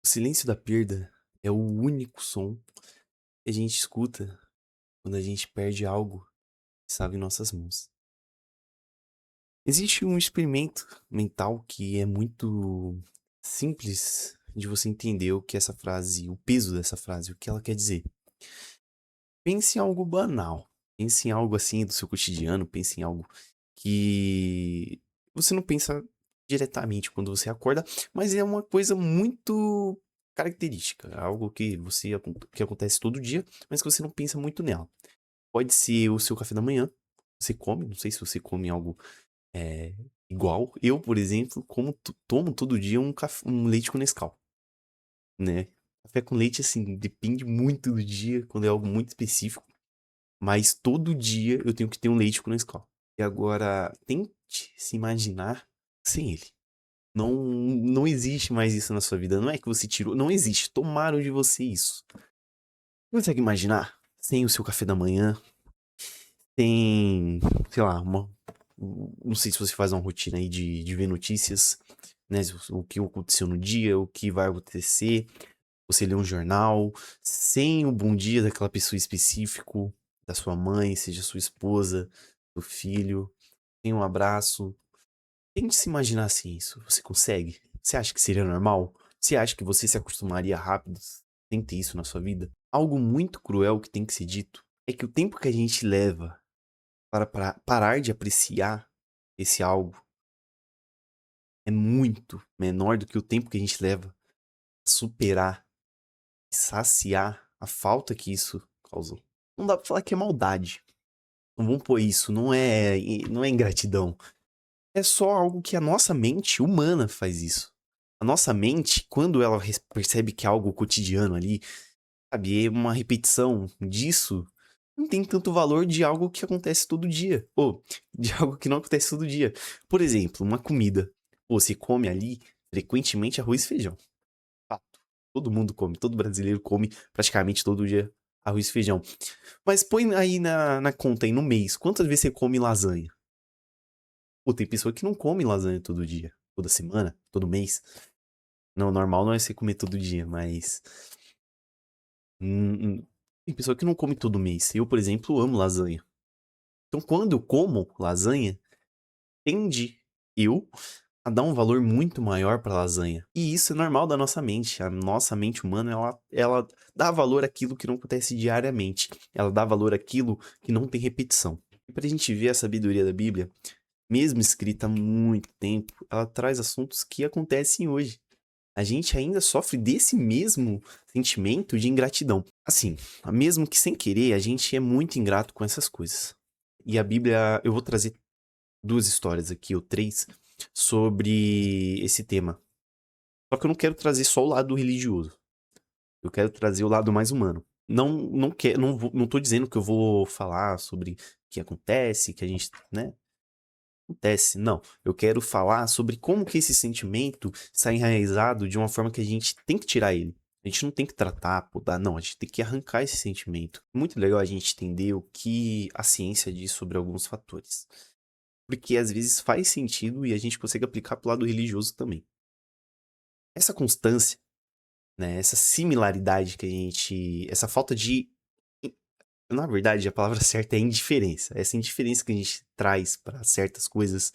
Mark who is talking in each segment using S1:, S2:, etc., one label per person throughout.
S1: silêncio da perda é o único som que a gente escuta quando a gente perde algo que estava em nossas mãos. Existe um experimento mental que é muito simples de você entender o que essa frase, o peso dessa frase, o que ela quer dizer. Pense em algo banal. Pense em algo assim do seu cotidiano, pense em algo que você não pensa diretamente quando você acorda, mas é uma coisa muito característica, algo que que acontece todo dia, mas que você não pensa muito nela. Pode ser o seu café da manhã, você come, não sei se você come algo eh, igual. Eu, por exemplo, tomo todo dia um leite com Nescau, né. Café com leite, assim, depende muito do dia, quando é algo muito específico. Mas todo dia eu tenho que ter um leite com Nescau. E agora, tente se imaginar sem ele. Não existe mais isso na sua vida. Não é que você tirou, não existe. Tomaram de você isso. Consegue imaginar? Sem o seu café da manhã, sem, sei lá, não sei se você faz uma rotina aí de ver notícias, né? O que aconteceu no dia, o que vai acontecer. Você lê um jornal, sem o bom dia daquela pessoa específico, da sua mãe, seja sua esposa, do filho, sem um abraço. Tente se imaginar assim isso. Você consegue? Você acha que seria normal? Você acha que você se acostumaria rápido sem ter isso na sua vida? Algo muito cruel que tem que ser dito é que o tempo que a gente leva para parar de apreciar esse algo é muito menor do que o tempo que a gente leva a superar saciar a falta que isso causou. Não dá pra falar que é maldade. Não vamos pôr isso, não é ingratidão. É só algo que a nossa mente humana faz isso. A nossa mente, quando ela percebe que é algo cotidiano ali, sabe, é uma repetição disso, não tem tanto valor de algo que acontece todo dia. Ou de algo que não acontece todo dia. Por exemplo, uma comida. Pô, você come ali frequentemente arroz e feijão. Fato. Todo mundo come, todo brasileiro come praticamente todo dia arroz e feijão. Mas põe aí na conta aí no mês, quantas vezes você come lasanha? Pô, tem pessoa que não come lasanha todo dia, toda semana, todo mês. Não, normal não é você comer todo dia, mas tem pessoa que não come todo mês. Eu, por exemplo, amo lasanha. Então, quando eu como lasanha, tende eu a dar um valor muito maior pra lasanha. E isso é normal da nossa mente. A nossa mente humana, ela dá valor àquilo que não acontece diariamente. Ela dá valor àquilo que não tem repetição. E pra gente ver a sabedoria da Bíblia, mesmo escrita há muito tempo, ela traz assuntos que acontecem hoje. A gente ainda sofre desse mesmo sentimento de ingratidão. Assim, mesmo que sem querer, a gente é muito ingrato com essas coisas. E a Bíblia, eu vou trazer duas histórias aqui, ou três, sobre esse tema. Só que eu não quero trazer só o lado religioso. Eu quero trazer o lado mais humano. Não tô dizendo que eu vou falar sobre o que acontece, que a gente, né? Acontece, não. Eu quero falar sobre como que esse sentimento está enraizado de uma forma que a gente tem que tirar ele. A gente não tem que tratar, podar, não. A gente tem que arrancar esse sentimento. Muito legal a gente entender o que a ciência diz sobre alguns fatores. Porque às vezes faz sentido e a gente consegue aplicar pro lado religioso também. Essa constância, né, essa similaridade que a gente, essa falta de, na verdade, a palavra certa é indiferença. Essa indiferença que a gente traz para certas coisas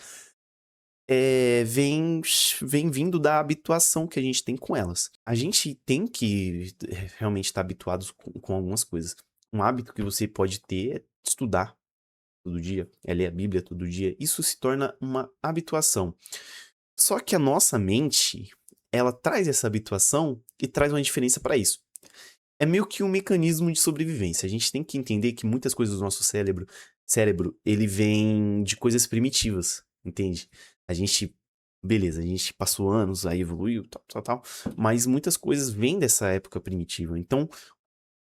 S1: vem vindo da habituação que a gente tem com elas. A gente tem que realmente estar habituados com algumas coisas. Um hábito que você pode ter é estudar todo dia, é ler a Bíblia todo dia. Isso se torna uma habituação. Só que a nossa mente, ela traz essa habituação e traz uma diferença para isso. É meio que um mecanismo de sobrevivência. A gente tem que entender que muitas coisas do nosso cérebro, ele vem de coisas primitivas, entende? A gente, beleza, a gente passou anos, aí evoluiu, tal, mas muitas coisas vêm dessa época primitiva. Então,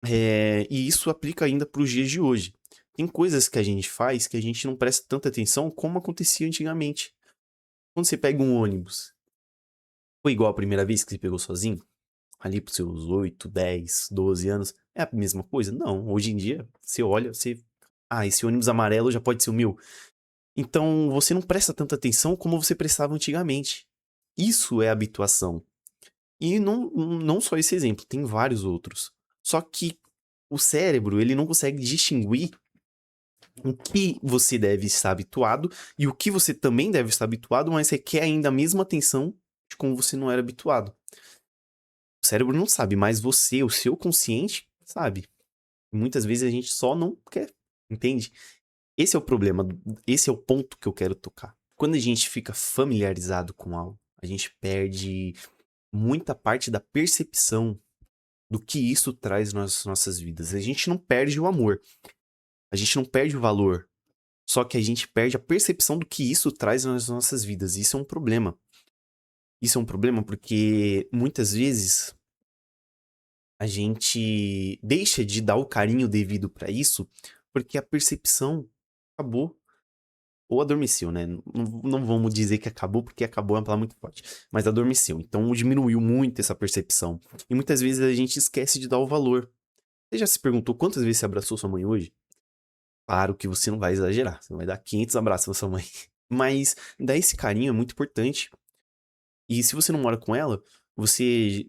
S1: e isso aplica ainda para os dias de hoje. Tem coisas que a gente faz que a gente não presta tanta atenção como acontecia antigamente. Quando você pega um ônibus, foi igual a primeira vez que você pegou sozinho? Ali para seus 8, 10, 12 anos, é a mesma coisa? Não, hoje em dia, você olha, você "Ah, esse ônibus amarelo já pode ser o meu". Então, você não presta tanta atenção como você prestava antigamente. Isso é habituação. E não só esse exemplo, tem vários outros. Só que o cérebro, ele não consegue distinguir o que você deve estar habituado e o que você também deve estar habituado, mas requer ainda a mesma atenção de como você não era habituado. O cérebro não sabe, mas você, o seu consciente, sabe. Muitas vezes a gente só não quer, entende? Esse é o problema, esse é o ponto que eu quero tocar. Quando a gente fica familiarizado com algo, a gente perde muita parte da percepção do que isso traz nas nossas vidas. A gente não perde o amor, a gente não perde o valor, só que a gente perde a percepção do que isso traz nas nossas vidas. Isso é um problema. Isso é um problema porque muitas vezes a gente deixa de dar o carinho devido pra isso porque a percepção acabou ou adormeceu, né? Não vamos dizer que acabou, porque acabou é uma palavra muito forte. Mas adormeceu. Então diminuiu muito essa percepção. E muitas vezes a gente esquece de dar o valor. Você já se perguntou quantas vezes você abraçou sua mãe hoje? Claro que você não vai exagerar. Você não vai dar 500 abraços na sua mãe. Mas dar esse carinho é muito importante. E se você não mora com ela, você.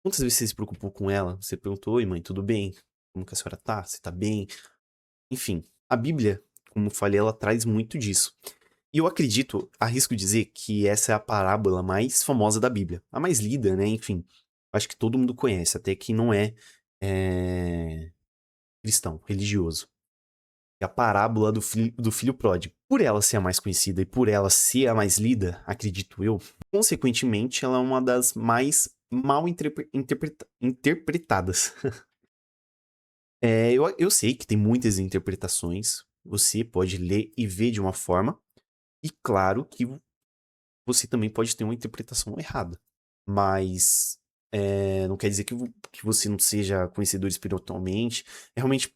S1: Quantas vezes você se preocupou com ela? Você perguntou: Oi, mãe, tudo bem? Como que a senhora tá? Você tá bem? Enfim, a Bíblia, como eu falei, ela traz muito disso. E eu acredito, arrisco dizer, que essa é a parábola mais famosa da Bíblia. A mais lida, né? Enfim, acho que todo mundo conhece, até quem não é, cristão, religioso. É a parábola do filho pródigo. Por ela ser a mais conhecida e por ela ser a mais lida, acredito eu, consequentemente, ela é uma das mais mal interpretadas. Eu sei que tem muitas interpretações. Você pode ler e ver de uma forma. E claro que você também pode ter uma interpretação errada. Mas não quer dizer que você não seja conhecedor espiritualmente. É realmente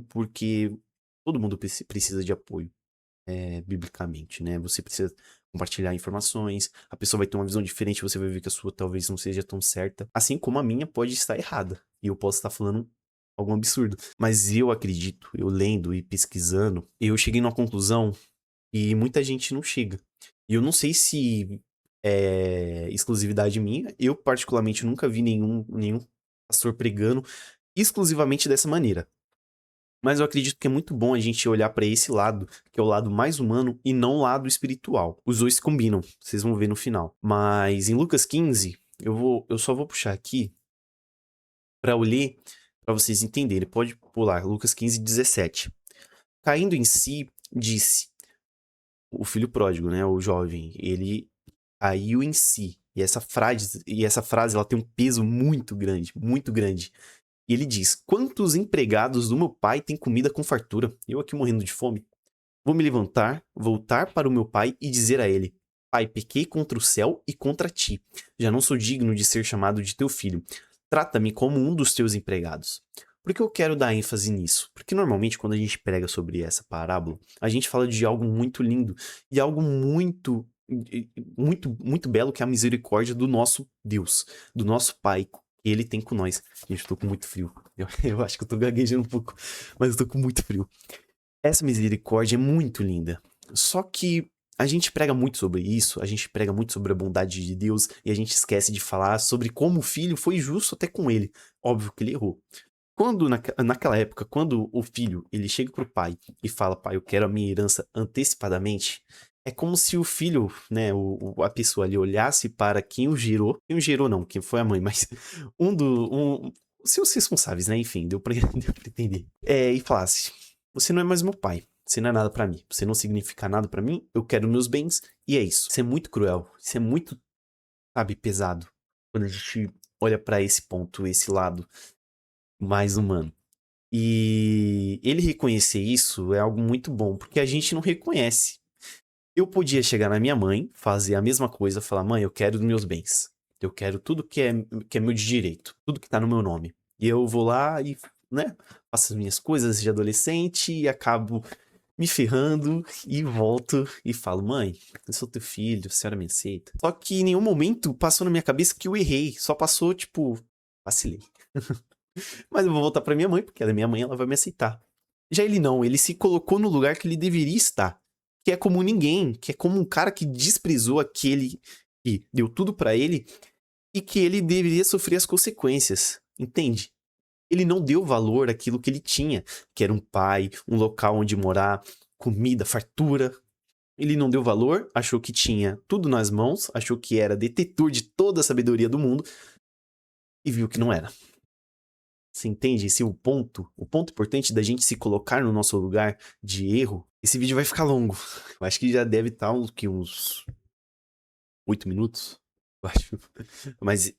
S1: porque todo mundo precisa de apoio, biblicamente, né? Você precisa compartilhar informações, a pessoa vai ter uma visão diferente, você vai ver que a sua talvez não seja tão certa. Assim como a minha pode estar errada. E eu posso estar falando algum absurdo. Mas eu acredito, eu lendo e pesquisando, eu cheguei numa conclusão e muita gente não chega. E eu não sei se é exclusividade minha. Eu, particularmente, nunca vi nenhum pastor pregando exclusivamente dessa maneira. Mas eu acredito que é muito bom a gente olhar pra esse lado, que é o lado mais humano e não o lado espiritual. Os dois se combinam, vocês vão ver no final. Mas em Lucas 15, eu só vou puxar aqui pra eu ler, pra vocês entenderem. Pode pular, Lucas 15, 17. Caindo em si, disse: o filho pródigo, né, o jovem, ele caiu em si. E essa frase ela tem um peso muito grande, muito grande. E ele diz: Quantos empregados do meu pai têm comida com fartura? Eu aqui morrendo de fome. Vou me levantar, voltar para o meu pai e dizer a ele: Pai, pequei contra o céu e contra ti. Já não sou digno de ser chamado de teu filho. Trata-me como um dos teus empregados. Por que eu quero dar ênfase nisso? Porque normalmente quando a gente prega sobre essa parábola, a gente fala de algo muito lindo e algo muito belo, que é a misericórdia do nosso Deus, do nosso Pai, que ele tem com nós. Gente, eu tô com muito frio. Eu acho que eu tô gaguejando um pouco, mas eu tô com muito frio. Essa misericórdia é muito linda. Só que a gente prega muito sobre isso, a gente prega muito sobre a bondade de Deus e a gente esquece de falar sobre como o filho foi justo até com ele. Óbvio que ele errou. Quando naquela época, quando o filho ele chega pro pai e fala: pai, eu quero a minha herança antecipadamente, é como se o filho, né, a pessoa ali olhasse para quem o gerou não, quem foi a mãe, mas os seus responsáveis, né, enfim, deu pra, deu pra entender. E falasse: você não é mais meu pai, você não é nada pra mim, você não significa nada pra mim, eu quero meus bens, e é isso. Isso é muito cruel, isso é muito, sabe, pesado, quando a gente olha pra esse ponto, esse lado mais humano. E ele reconhecer isso é algo muito bom, porque a gente não reconhece. Eu podia chegar na minha mãe, fazer a mesma coisa, falar: mãe, eu quero os meus bens. Eu quero tudo que é meu de direito, tudo que tá no meu nome. E eu vou lá e, né, faço as minhas coisas de adolescente e acabo me ferrando e volto e falo: mãe, eu sou teu filho, a senhora me aceita. Só que em nenhum momento passou na minha cabeça que eu errei, só passou, tipo, vacilei. Mas eu vou voltar pra minha mãe, porque ela é minha mãe, ela vai me aceitar. Já ele não, ele se colocou no lugar que ele deveria estar. Que é como ninguém, que é como um cara que desprezou aquele que deu tudo pra ele e que ele deveria sofrer as consequências, entende? Ele não deu valor àquilo que ele tinha, que era um pai, um local onde morar, comida, fartura. Ele não deu valor, achou que tinha tudo nas mãos, achou que era detetor de toda a sabedoria do mundo e viu que não era. Você entende esse é o ponto? O ponto importante da gente se colocar no nosso lugar de erro. Esse vídeo vai ficar longo. Eu acho que já deve estar uns 8 minutos. Eu acho. Mas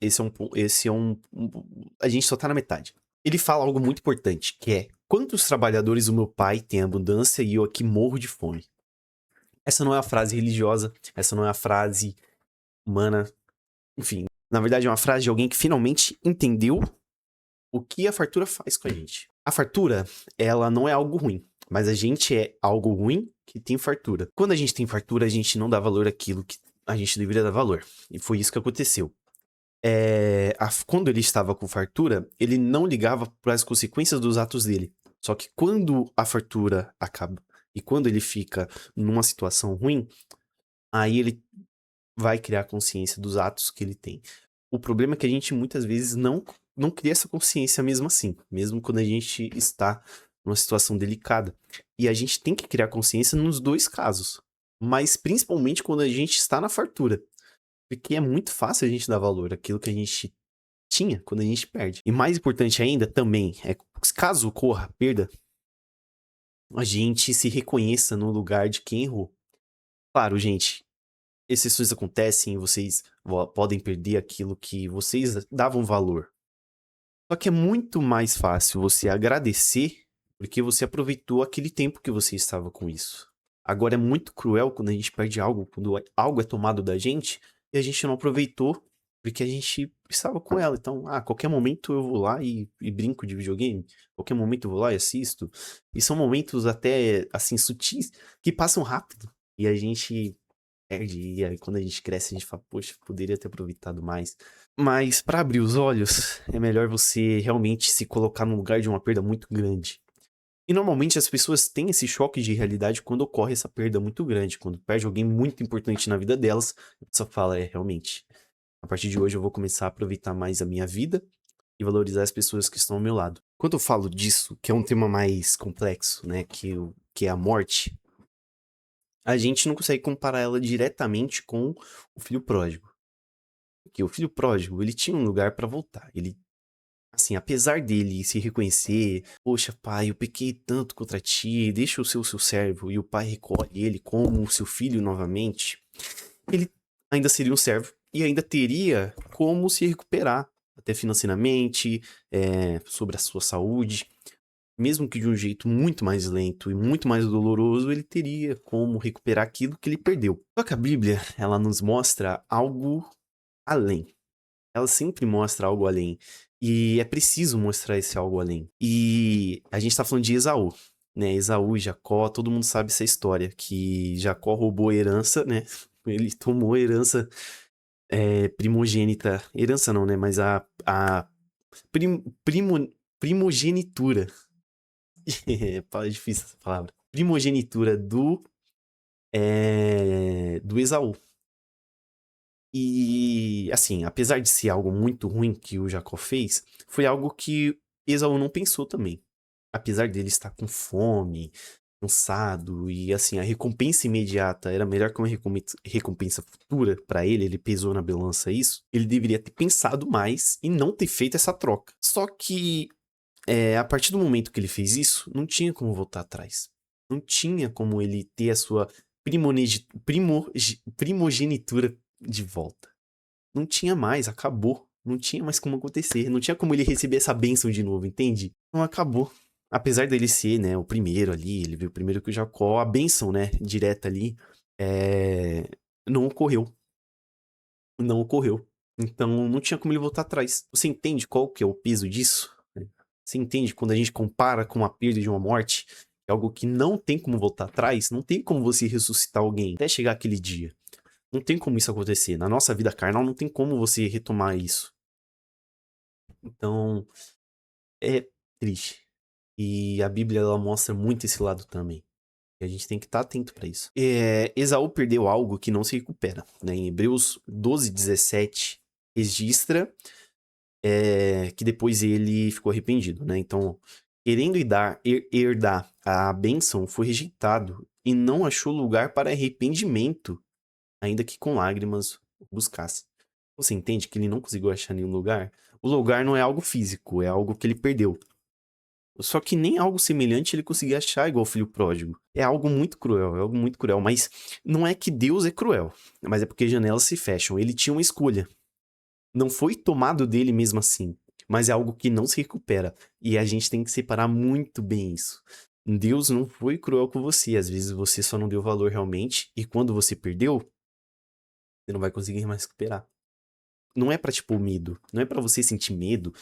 S1: a gente só tá na metade. Ele fala algo muito importante, que é: quantos trabalhadores o meu pai tem abundância e eu aqui morro de fome? Essa não é a frase religiosa, essa não é a frase humana, enfim. Na verdade é uma frase de alguém que finalmente entendeu o que a fartura faz com a gente. A fartura, ela não é algo ruim, mas a gente é algo ruim que tem fartura. Quando a gente tem fartura, a gente não dá valor àquilo que a gente deveria dar valor. E foi isso que aconteceu. Quando ele estava com fartura, ele não ligava para as consequências dos atos dele. Só que quando a fartura acaba e quando ele fica numa situação ruim, aí ele vai criar consciência dos atos que ele tem. O problema é que a gente muitas vezes não cria essa consciência mesmo assim, mesmo quando a gente está numa situação delicada. E a gente tem que criar consciência nos dois casos, mas principalmente quando a gente está na fartura. Porque é muito fácil a gente dar valor àquilo que a gente tinha quando a gente perde. E mais importante ainda também é, caso ocorra a perda, a gente se reconheça no lugar de quem errou. Claro, gente, exceções acontecem, vocês podem perder aquilo que vocês davam valor. Só que é muito mais fácil você agradecer porque você aproveitou aquele tempo que você estava com isso. Agora é muito cruel quando a gente perde algo, quando algo é tomado da gente e a gente não aproveitou porque a gente estava com ela. Então, a qualquer momento eu vou lá e brinco de videogame, qualquer momento eu vou lá e assisto. E são momentos até, assim, sutis, que passam rápido. E a gente perde, e aí quando a gente cresce a gente fala, poxa, poderia ter aproveitado mais. Mas para abrir os olhos, é melhor você realmente se colocar no lugar de uma perda muito grande. E normalmente as pessoas têm esse choque de realidade quando ocorre essa perda muito grande, quando perde alguém muito importante na vida delas, a pessoa fala, realmente, a partir de hoje eu vou começar a aproveitar mais a minha vida e valorizar as pessoas que estão ao meu lado. Quando eu falo disso, que é um tema mais complexo, né, que é a morte, a gente não consegue comparar ela diretamente com o filho pródigo. Porque o filho pródigo, ele tinha um lugar pra voltar. Ele, assim, apesar dele se reconhecer, poxa, pai, eu pequei tanto contra ti, deixa eu ser o seu servo, e o pai recolhe ele como o seu filho novamente, ele ainda seria um servo e ainda teria como se recuperar, até financeiramente, sobre a sua saúde. Mesmo que de um jeito muito mais lento e muito mais doloroso, ele teria como recuperar aquilo que ele perdeu. Só que a Bíblia, ela nos mostra algo além. Ela sempre mostra algo além. E é preciso mostrar esse algo além. E a gente tá falando de Esaú, né? Esaú e Jacó, todo mundo sabe essa história, que Jacó roubou a herança, né? Ele tomou a herança primogênita. Herança não, né? Mas a prim, primo, primogenitura. É difícil essa palavra. Primogenitura do Esaú. E, assim, apesar de ser algo muito ruim que o Jacó fez, foi algo que Esaú não pensou também. Apesar dele estar com fome, cansado, e assim, a recompensa imediata era melhor que uma recompensa futura para ele, ele pesou na balança isso, ele deveria ter pensado mais e não ter feito essa troca. Só que, a partir do momento que ele fez isso, não tinha como voltar atrás. Não tinha como ele ter a sua primogenitura de volta. Não tinha mais, acabou. Não tinha mais como acontecer. Não tinha como ele receber essa bênção de novo, entende? Não acabou. Apesar dele ser, né, o primeiro ali, ele veio primeiro que o Jacó, a bênção, né, direta ali, não ocorreu. Não ocorreu. Então não tinha como ele voltar atrás. Você entende qual que é o peso disso? Você entende quando a gente compara com a perda de uma morte, é algo que não tem como voltar atrás, não tem como você ressuscitar alguém até chegar aquele dia. Não tem como isso acontecer. Na nossa vida carnal não tem como você retomar isso. Então, é triste. E a Bíblia ela mostra muito esse lado também. E a gente tem que estar atento para isso. Esaú perdeu algo que não se recupera. Né? Em Hebreus 12:17, registra que depois ele ficou arrependido, né? Então, querendo herdar a bênção, foi rejeitado e não achou lugar para arrependimento, ainda que com lágrimas o buscasse. Você entende que ele não conseguiu achar nenhum lugar? O lugar não é algo físico, é algo que ele perdeu. Só que nem algo semelhante ele conseguia achar igual o filho pródigo. É algo muito cruel, é algo muito cruel. Mas não é que Deus é cruel, mas é porque janelas se fecham. Ele tinha uma escolha. Não foi tomado dele mesmo assim, mas é algo que não se recupera. E a gente tem que separar muito bem isso. Deus não foi cruel com você, às vezes você só não deu valor realmente, e quando você perdeu, você não vai conseguir mais recuperar. Não é pra te pôr medo, não é pra você sentir medo.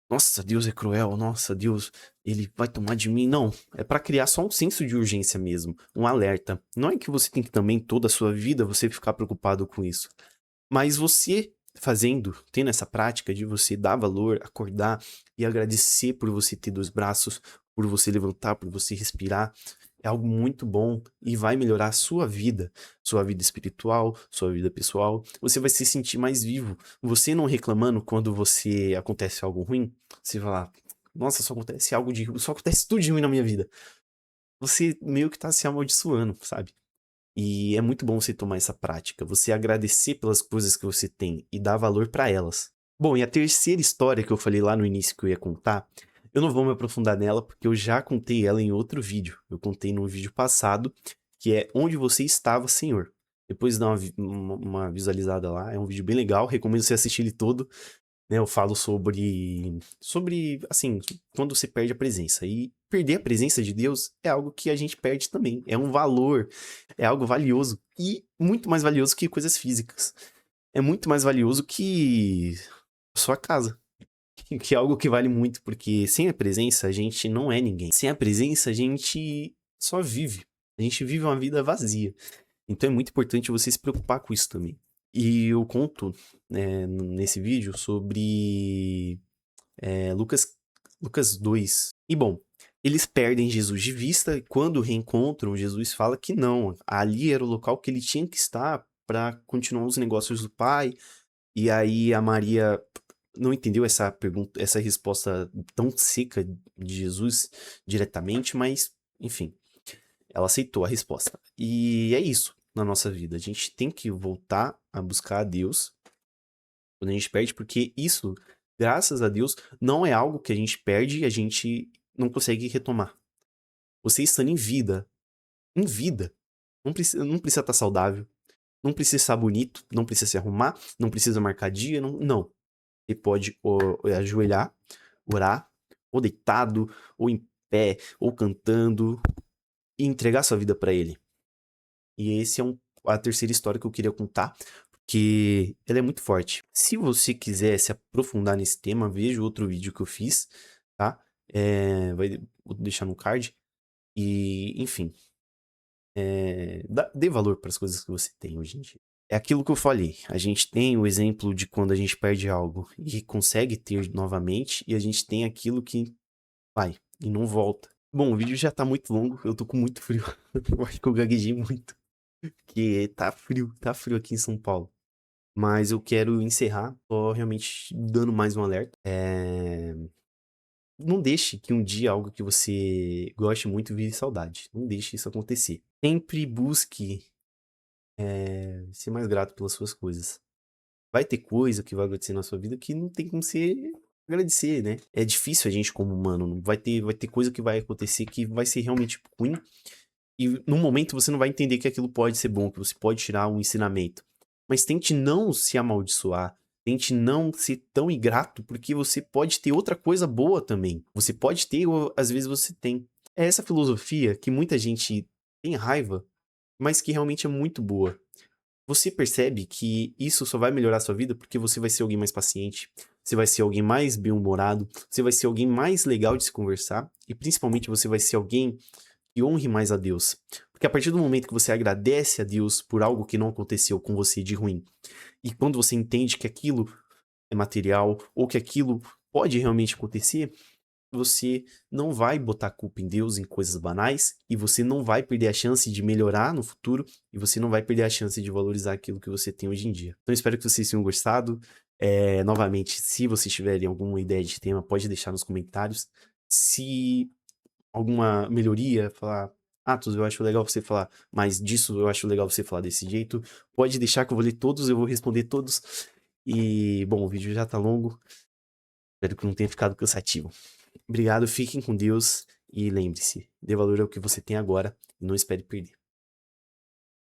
S1: Nossa, Deus é cruel, nossa, Deus, ele vai tomar de mim. Não, é pra criar só um senso de urgência mesmo, um alerta. Não é que você tem que também toda a sua vida você ficar preocupado com isso. Mas você fazendo, tendo essa prática de você dar valor, acordar e agradecer por você ter 2 braços, por você levantar, por você respirar, é algo muito bom e vai melhorar a sua vida espiritual, sua vida pessoal. Você vai se sentir mais vivo. Você não reclamando quando você acontece algo ruim, você vai lá, nossa, só acontece tudo de ruim na minha vida. Você meio que tá se amaldiçoando, sabe? E é muito bom você tomar essa prática, você agradecer pelas coisas que você tem e dar valor pra elas. Bom, e a terceira história que eu falei lá no início que eu ia contar, eu não vou me aprofundar nela porque eu já contei ela em outro vídeo. Eu contei no vídeo passado, que é Onde Você Estava, Senhor. Depois dá uma visualizada lá, é um vídeo bem legal, recomendo você assistir ele todo, né? Eu falo sobre, assim, quando você perde a presença. E perder a presença de Deus é algo que a gente perde também. É um valor, é algo valioso e muito mais valioso que coisas físicas. É muito mais valioso que sua casa, que é algo que vale muito, porque sem a presença a gente não é ninguém. Sem a presença a gente só vive. A gente vive uma vida vazia. Então é muito importante você se preocupar com isso também. E eu conto, nesse vídeo sobre Lucas 2. E bom, eles perdem Jesus de vista e quando reencontram, Jesus fala que não, ali era o local que ele tinha que estar para continuar os negócios do pai. E aí a Maria não entendeu essa pergunta, essa resposta tão seca de Jesus diretamente, mas enfim, ela aceitou a resposta. E é isso na nossa vida. A gente tem que voltar a buscar a Deus quando a gente perde, porque isso, graças a Deus, não é algo que a gente perde e a gente não consegue retomar. Você estando em vida, não precisa estar saudável, não precisa estar bonito, não precisa se arrumar, não precisa marcar dia, não. Você pode ajoelhar, orar, ou deitado, ou em pé, ou cantando, e entregar sua vida para Ele. E esse é a terceira história que eu queria contar, porque ela é muito forte. Se você quiser se aprofundar nesse tema, veja outro vídeo que eu fiz, tá? Vou deixar no card. E, enfim, dê valor para as coisas que você tem hoje em dia. É aquilo que eu falei. A gente tem o exemplo de quando a gente perde algo e consegue ter novamente, e a gente tem aquilo que vai e não volta. Bom, o vídeo já tá muito longo, eu tô com muito frio. Eu acho que eu gaguejei muito. Porque tá frio aqui em São Paulo. Mas eu quero encerrar só realmente dando mais um alerta. Não deixe que um dia algo que você goste muito vire saudade. Não deixe isso acontecer. Sempre busque ser mais grato pelas suas coisas. Vai ter coisa que vai acontecer na sua vida que não tem como você agradecer, né? É difícil a gente como humano. Vai ter coisa que vai acontecer que vai ser realmente ruim. E num momento você não vai entender que aquilo pode ser bom, que você pode tirar um ensinamento. Mas tente não se amaldiçoar. Tente não ser tão ingrato, porque você pode ter outra coisa boa também. Você pode ter, ou às vezes você tem. É essa filosofia que muita gente tem raiva, mas que realmente é muito boa. Você percebe que isso só vai melhorar a sua vida porque você vai ser alguém mais paciente, você vai ser alguém mais bem-humorado, você vai ser alguém mais legal de se conversar e principalmente você vai ser alguém que honre mais a Deus. Porque a partir do momento que você agradece a Deus por algo que não aconteceu com você de ruim, e quando você entende que aquilo é material ou que aquilo pode realmente acontecer, você não vai botar culpa em Deus em coisas banais e você não vai perder a chance de melhorar no futuro e você não vai perder a chance de valorizar aquilo que você tem hoje em dia. Então espero que vocês tenham gostado. Novamente, se vocês tiverem alguma ideia de tema, pode deixar nos comentários. Se alguma melhoria, falar, Atos, eu acho legal você falar mais disso, eu acho legal você falar desse jeito, pode deixar que eu vou ler todos, eu vou responder todos. E, bom, o vídeo já tá longo, espero que não tenha ficado cansativo. Obrigado, fiquem com Deus e lembre-se, dê valor ao que você tem agora e não espere perder.